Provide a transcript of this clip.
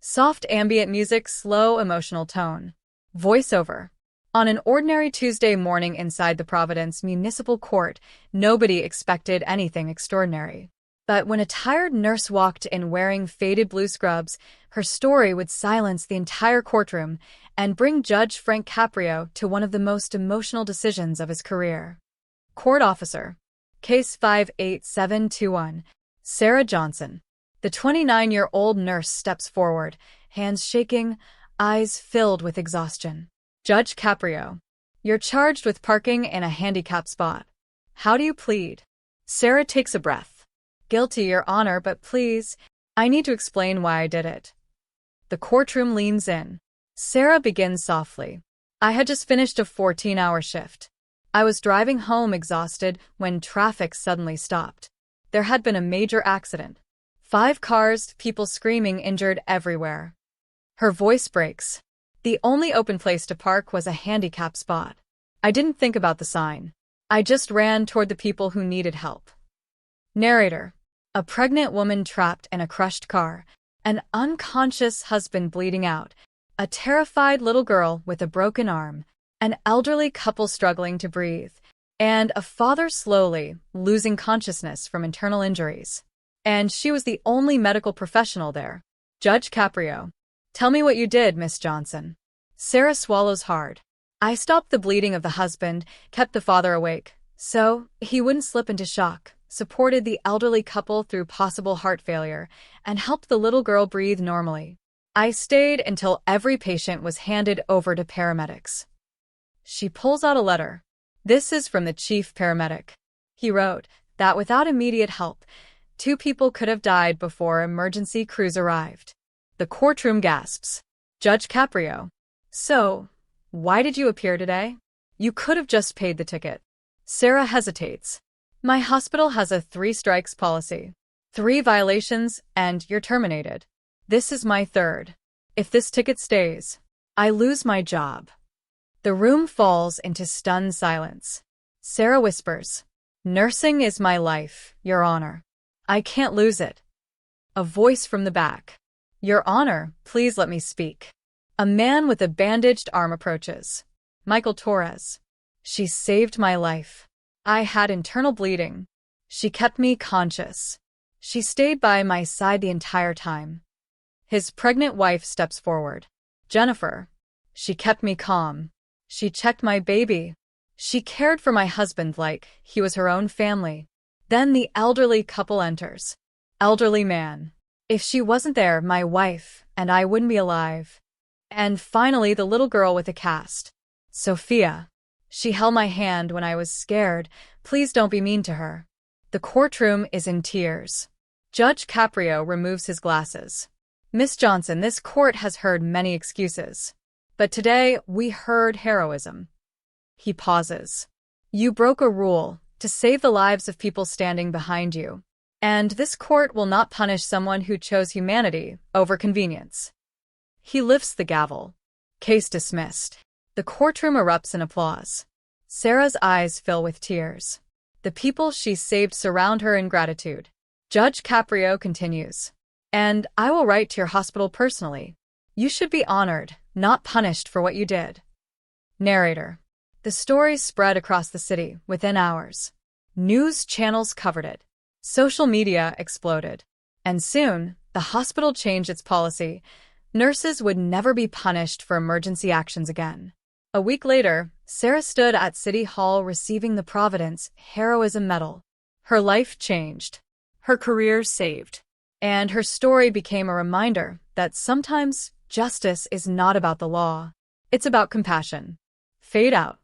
Soft ambient music, slow emotional tone. Voiceover. On an ordinary Tuesday morning inside the Providence Municipal Court, nobody expected anything extraordinary. But when a tired nurse walked in wearing faded blue scrubs, her story would silence the entire courtroom and bring Judge Frank Caprio to one of the most emotional decisions of his career. Court Officer. Case 58721. Sarah Johnson. The 29-year-old nurse steps forward, hands shaking, eyes filled with exhaustion. Judge Caprio. You're charged with parking in a handicap spot. How do you plead? Sarah takes a breath. Guilty, Your Honor, but please, I need to explain why I did it. The courtroom leans in. Sarah begins softly. I had just finished a 14-hour shift. I was driving home exhausted when traffic suddenly stopped. There had been a major accident. 5 cars, people screaming, injured everywhere. Her voice breaks. The only open place to park was a handicap spot. I didn't think about the sign. I just ran toward the people who needed help. Narrator. A pregnant woman trapped in a crushed car, an unconscious husband bleeding out, a terrified little girl with a broken arm, an elderly couple struggling to breathe, and a father slowly losing consciousness from internal injuries. And she was the only medical professional there. Judge Caprio. Tell me what you did, Miss Johnson. Sarah swallows hard. I stopped the bleeding of the husband, kept the father awake, so he wouldn't slip into shock, supported the elderly couple through possible heart failure, and helped the little girl breathe normally. I stayed until every patient was handed over to paramedics. She pulls out a letter. This is from the chief paramedic. He wrote that without immediate help, 2 people could have died before emergency crews arrived. The courtroom gasps. Judge Caprio. So, why did you appear today? You could have just paid the ticket. Sarah hesitates. My hospital has a 3 strikes policy. 3 violations, and you're terminated. This is my 3rd. If this ticket stays, I lose my job. The room falls into stunned silence. Sarah whispers, Nursing is my life, Your Honor. I can't lose it. A voice from the back. Your Honor, please let me speak. A man with a bandaged arm approaches. Michael Torres. She saved my life. I had internal bleeding. She kept me conscious. She stayed by my side the entire time. His pregnant wife steps forward. Jennifer. She kept me calm. She checked my baby. She cared for my husband like he was her own family. Then the elderly couple enters. Elderly man. If she wasn't there, my wife and I wouldn't be alive. And finally, the little girl with a cast. Sophia. She held my hand when I was scared. Please don't be mean to her. The courtroom is in tears. Judge Caprio removes his glasses. Miss Johnson, this court has heard many excuses. But today, we heard heroism. He pauses. You broke a rule to save the lives of people standing behind you. And this court will not punish someone who chose humanity over convenience. He lifts the gavel. Case dismissed. The courtroom erupts in applause. Sarah's eyes fill with tears. The people she saved surround her in gratitude. Judge Caprio continues. And I will write to your hospital personally. You should be honored, not punished for what you did. Narrator. The story spread across the city within hours. News channels covered it. Social media exploded. And soon, the hospital changed its policy. Nurses would never be punished for emergency actions again. A week later, Sarah stood at City Hall receiving the Providence Heroism Medal. Her life changed. Her career saved. And her story became a reminder that sometimes justice is not about the law. It's about compassion. Fade out.